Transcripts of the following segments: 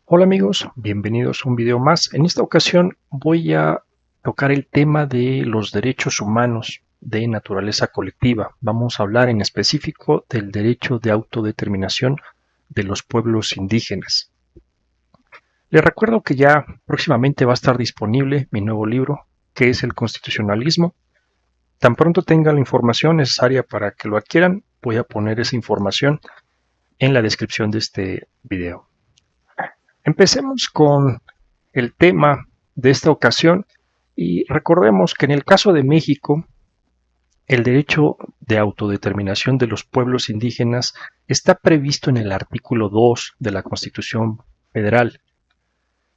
Hola amigos, bienvenidos a un video más. En esta ocasión voy a tocar el tema de los derechos humanos de naturaleza colectiva. Vamos a hablar en específico del derecho de autodeterminación de los pueblos indígenas. Les recuerdo que ya próximamente va a estar disponible mi nuevo libro, que es el Constitucionalismo. Tan pronto tenga la información necesaria para que lo adquieran, voy a poner esa información en la descripción de este video. Empecemos con el tema de esta ocasión y recordemos que en el caso de México, el derecho de autodeterminación de los pueblos indígenas está previsto en el artículo 2 de la Constitución Federal,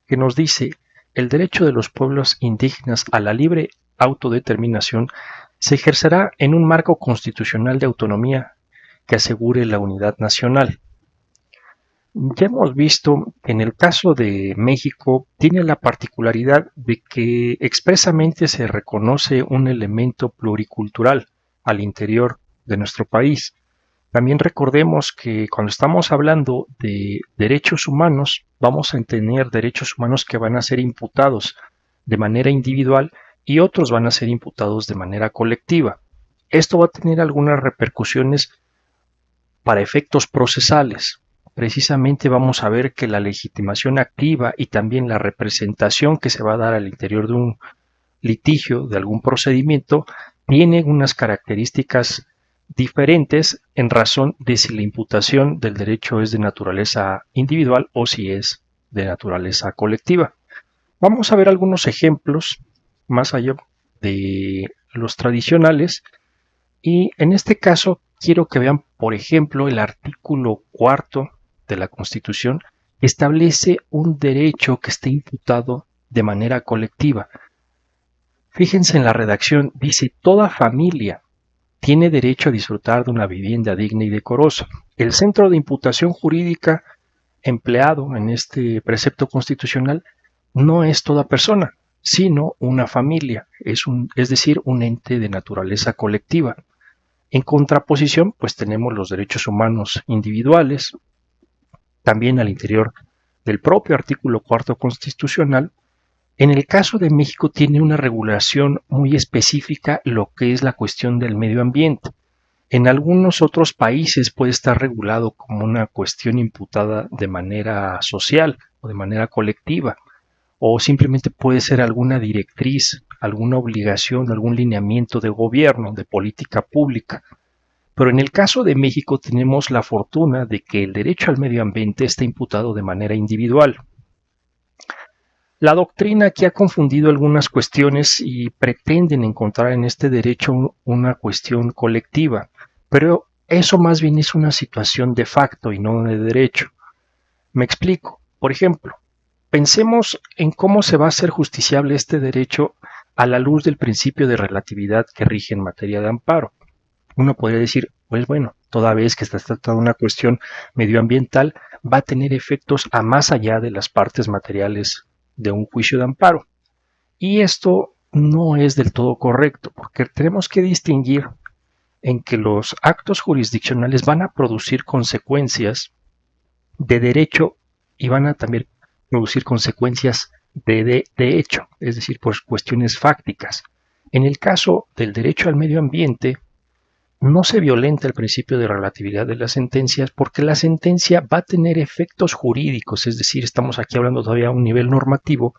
que nos dice: el derecho de los pueblos indígenas a la libre autodeterminación se ejercerá en un marco constitucional de autonomía que asegure la unidad nacional. Ya hemos visto que en el caso de México tiene la particularidad de que expresamente se reconoce un elemento pluricultural al interior de nuestro país. También recordemos que cuando estamos hablando de derechos humanos, vamos a tener derechos humanos que van a ser imputados de manera individual y otros van a ser imputados de manera colectiva. Esto va a tener algunas repercusiones para efectos procesales. Precisamente vamos a ver que la legitimación activa y también la representación que se va a dar al interior de un litigio, de algún procedimiento, tiene unas características diferentes en razón de si la imputación del derecho es de naturaleza individual o si es de naturaleza colectiva. Vamos a ver algunos ejemplos más allá de los tradicionales y en este caso quiero que vean, por ejemplo, el artículo 4 de la Constitución establece un derecho que está imputado de manera colectiva. Fíjense en la redacción, dice: toda familia tiene derecho a disfrutar de una vivienda digna y decorosa. El centro de imputación jurídica empleado en este precepto constitucional no es toda persona, sino una familia, es decir, un ente de naturaleza colectiva. En contraposición, pues tenemos los derechos humanos individuales. También al interior del propio artículo 4 constitucional, en el caso de México tiene una regulación muy específica lo que es la cuestión del medio ambiente. En algunos otros países puede estar regulado como una cuestión imputada de manera social o de manera colectiva, o simplemente puede ser alguna directriz, alguna obligación, algún lineamiento de gobierno, de política pública. Pero en el caso de México tenemos la fortuna de que el derecho al medio ambiente está imputado de manera individual. La doctrina aquí ha confundido algunas cuestiones y pretenden encontrar en este derecho una cuestión colectiva, pero eso más bien es una situación de facto y no de derecho. Me explico. Por ejemplo, pensemos en cómo se va a hacer justiciable este derecho a la luz del principio de relatividad que rige en materia de amparo. Uno podría decir, pues bueno, toda vez que está tratando una cuestión medioambiental, va a tener efectos a más allá de las partes materiales de un juicio de amparo. Y esto no es del todo correcto, porque tenemos que distinguir en que los actos jurisdiccionales van a producir consecuencias de derecho y van a también producir consecuencias de hecho, es decir, por cuestiones fácticas. En el caso del derecho al medio ambiente, no se violenta el principio de relatividad de las sentencias porque la sentencia va a tener efectos jurídicos, es decir, estamos aquí hablando todavía a un nivel normativo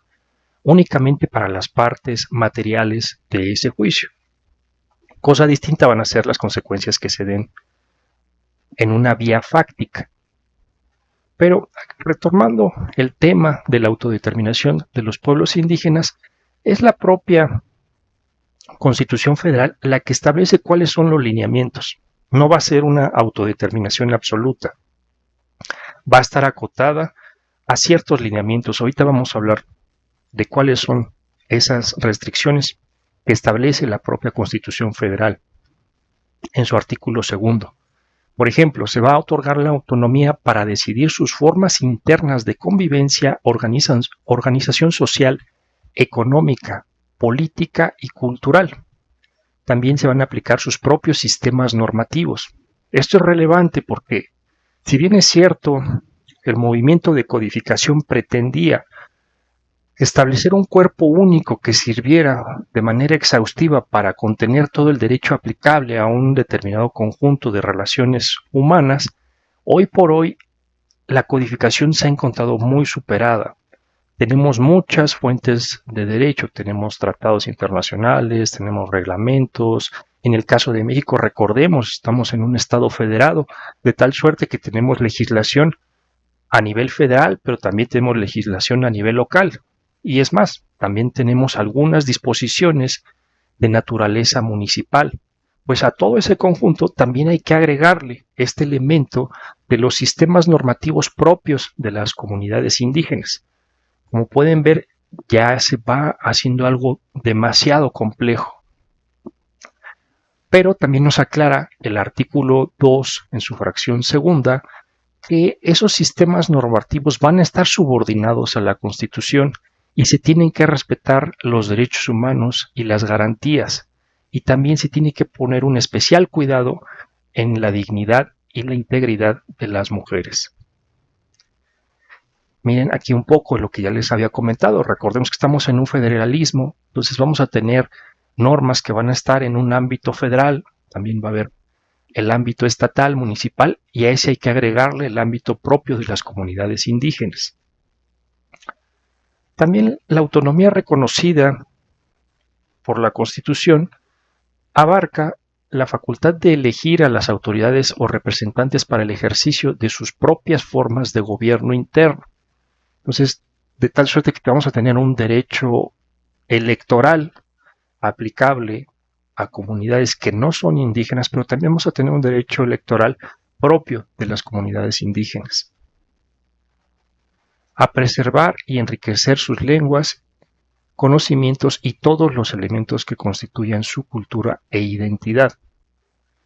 únicamente para las partes materiales de ese juicio. Cosa distinta van a ser las consecuencias que se den en una vía fáctica. Pero retomando el tema de la autodeterminación de los pueblos indígenas, es la propia Constitución Federal la que establece cuáles son los lineamientos. No va a ser una autodeterminación absoluta. Va a estar acotada a ciertos lineamientos. Ahorita vamos a hablar de cuáles son esas restricciones que establece la propia Constitución Federal en su artículo 2. Por ejemplo, se va a otorgar la autonomía para decidir sus formas internas de convivencia, organización social, económica, política y cultural. También se van a aplicar sus propios sistemas normativos. Esto es relevante porque, si bien es cierto, el movimiento de codificación pretendía establecer un cuerpo único que sirviera de manera exhaustiva para contener todo el derecho aplicable a un determinado conjunto de relaciones humanas, hoy por hoy la codificación se ha encontrado muy superada. Tenemos muchas fuentes de derecho, tenemos tratados internacionales, tenemos reglamentos. En el caso de México, recordemos, estamos en un estado federado, de tal suerte que tenemos legislación a nivel federal, pero también tenemos legislación a nivel local. Y es más, también tenemos algunas disposiciones de naturaleza municipal. Pues a todo ese conjunto también hay que agregarle este elemento de los sistemas normativos propios de las comunidades indígenas. Como pueden ver, ya se va haciendo algo demasiado complejo. Pero también nos aclara el artículo 2 en su fracción segunda que esos sistemas normativos van a estar subordinados a la Constitución y se tienen que respetar los derechos humanos y las garantías. Y también se tiene que poner un especial cuidado en la dignidad y la integridad de las mujeres. Miren aquí un poco lo que ya les había comentado. Recordemos que estamos en un federalismo, entonces vamos a tener normas que van a estar en un ámbito federal, también va a haber el ámbito estatal, municipal, y a ese hay que agregarle el ámbito propio de las comunidades indígenas. También la autonomía reconocida por la Constitución abarca la facultad de elegir a las autoridades o representantes para el ejercicio de sus propias formas de gobierno interno. Entonces, de tal suerte que vamos a tener un derecho electoral aplicable a comunidades que no son indígenas, pero también vamos a tener un derecho electoral propio de las comunidades indígenas. A preservar y enriquecer sus lenguas, conocimientos y todos los elementos que constituyan su cultura e identidad.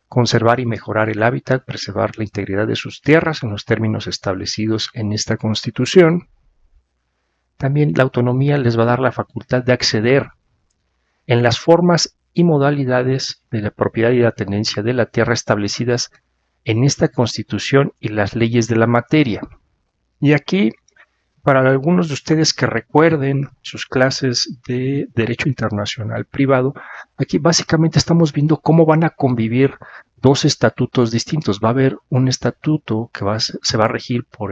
Conservar y mejorar el hábitat, preservar la integridad de sus tierras en los términos establecidos en esta Constitución. También la autonomía les va a dar la facultad de acceder en las formas y modalidades de la propiedad y la tenencia de la tierra establecidas en esta Constitución y las leyes de la materia. Y aquí, para algunos de ustedes que recuerden sus clases de Derecho Internacional Privado, aquí básicamente estamos viendo cómo van a convivir dos estatutos distintos. Va a haber un estatuto que se va a regir por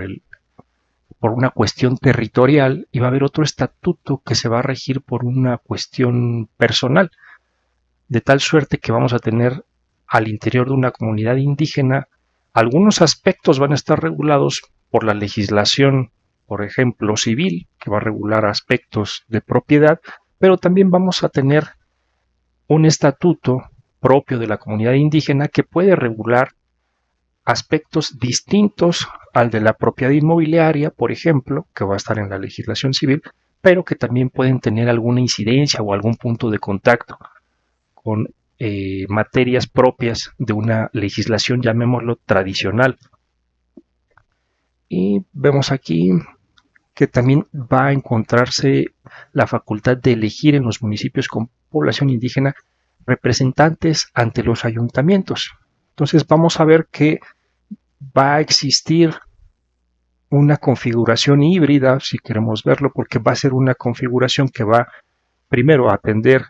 una cuestión territorial y va a haber otro estatuto que se va a regir por una cuestión personal, de tal suerte que vamos a tener al interior de una comunidad indígena algunos aspectos van a estar regulados por la legislación, por ejemplo, civil, que va a regular aspectos de propiedad, pero también vamos a tener un estatuto propio de la comunidad indígena que puede regular aspectos distintos al de la propiedad inmobiliaria, por ejemplo, que va a estar en la legislación civil, pero que también pueden tener alguna incidencia o algún punto de contacto con materias propias de una legislación, llamémoslo, tradicional. Y vemos aquí que también va a encontrarse la facultad de elegir en los municipios con población indígena representantes ante los ayuntamientos. Entonces vamos a ver que va a existir una configuración híbrida, si queremos verlo, porque va a ser una configuración que va primero a atender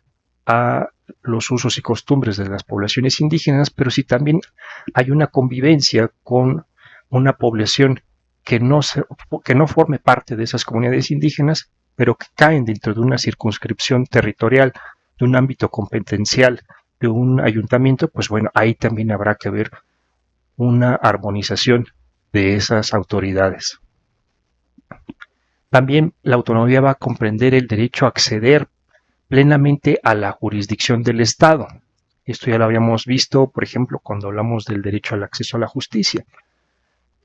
a los usos y costumbres de las poblaciones indígenas, pero si también hay una convivencia con una población que no forme parte de esas comunidades indígenas, pero que caen dentro de una circunscripción territorial, de un ámbito competencial de un ayuntamiento, pues bueno, ahí también habrá que ver una armonización de esas autoridades. También la autonomía va a comprender el derecho a acceder plenamente a la jurisdicción del Estado. Esto ya lo habíamos visto, por ejemplo, cuando hablamos del derecho al acceso a la justicia.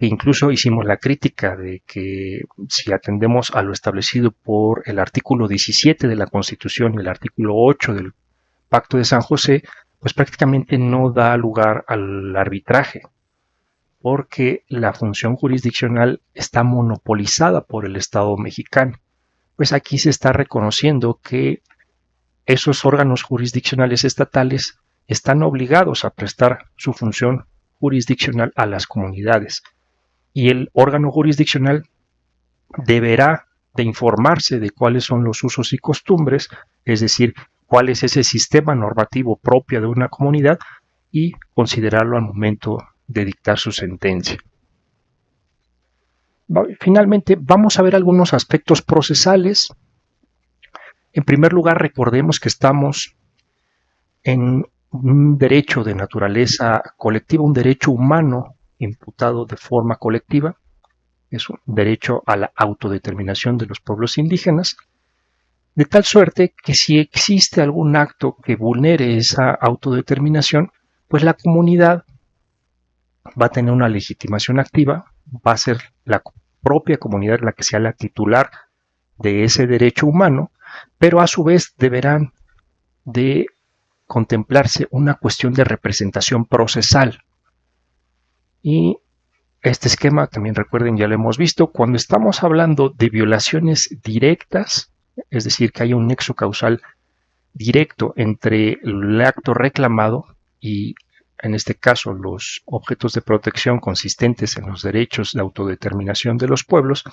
E incluso hicimos la crítica de que si atendemos a lo establecido por el artículo 17 de la Constitución y el artículo 8 del Pacto de San José, pues prácticamente no da lugar al arbitraje, porque la función jurisdiccional está monopolizada por el Estado mexicano. Pues aquí se está reconociendo que esos órganos jurisdiccionales estatales están obligados a prestar su función jurisdiccional a las comunidades. y el órgano jurisdiccional deberá de informarse de cuáles son los usos y costumbres, es decir, cuál es ese sistema normativo propio de una comunidad y considerarlo al momento de dictar su sentencia. Finalmente, vamos a ver algunos aspectos procesales. En primer lugar, recordemos que estamos en un derecho de naturaleza colectiva, un derecho humano imputado de forma colectiva. Es un derecho a la autodeterminación de los pueblos indígenas, de tal suerte que si existe algún acto que vulnere esa autodeterminación, pues la comunidad va a tener una legitimación activa, va a ser la propia comunidad la que sea la titular de ese derecho humano, pero a su vez deberán de contemplarse una cuestión de representación procesal. Y este esquema, también recuerden, ya lo hemos visto, cuando estamos hablando de violaciones directas, es decir, que hay un nexo causal directo entre el acto reclamado y, en este caso, los objetos de protección consistentes en los derechos de autodeterminación de los pueblos,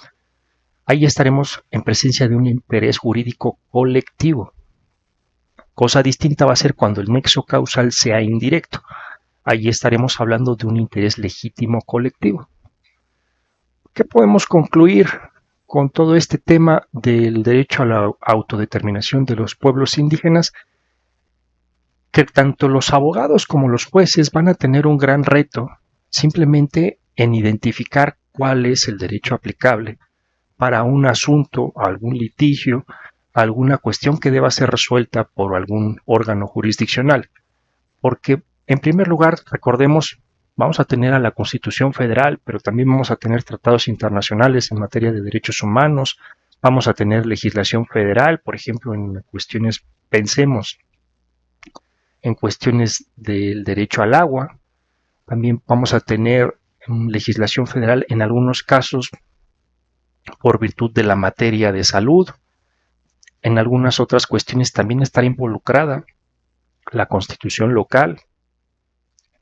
ahí estaremos en presencia de un interés jurídico colectivo. Cosa distinta va a ser cuando el nexo causal sea indirecto. Ahí estaremos hablando de un interés legítimo colectivo. ¿Qué podemos concluir con todo este tema del derecho a la autodeterminación de los pueblos indígenas? Que tanto los abogados como los jueces van a tener un gran reto simplemente en identificar cuál es el derecho aplicable para un asunto, algún litigio, alguna cuestión que deba ser resuelta por algún órgano jurisdiccional. Porque, en primer lugar, recordemos, vamos a tener a la Constitución Federal, pero también vamos a tener tratados internacionales en materia de derechos humanos, vamos a tener legislación federal, por ejemplo, en cuestiones, pensemos, en cuestiones del derecho al agua, también vamos a tener legislación federal en algunos casos por virtud de la materia de salud. En algunas otras cuestiones también estará involucrada la constitución local,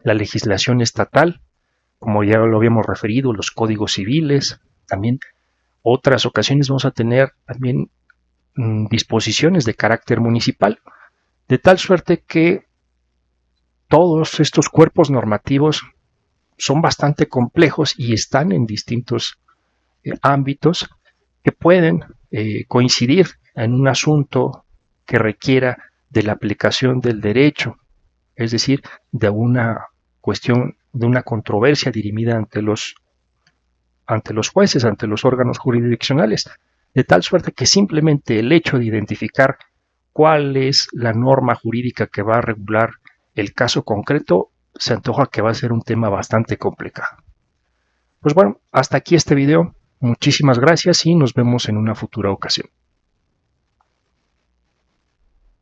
la legislación estatal, como ya lo habíamos referido, los códigos civiles. También otras ocasiones vamos a tener también disposiciones de carácter municipal, de tal suerte que todos estos cuerpos normativos son bastante complejos y están en distintos ámbitos que pueden coincidir en un asunto que requiera de la aplicación del derecho, es decir, de una cuestión, de una controversia dirimida ante los jueces, ante los órganos jurisdiccionales, de tal suerte que simplemente el hecho de identificar cuál es la norma jurídica que va a regular el caso concreto se antoja que va a ser un tema bastante complicado. Pues bueno, hasta aquí este video. Muchísimas gracias y nos vemos en una futura ocasión.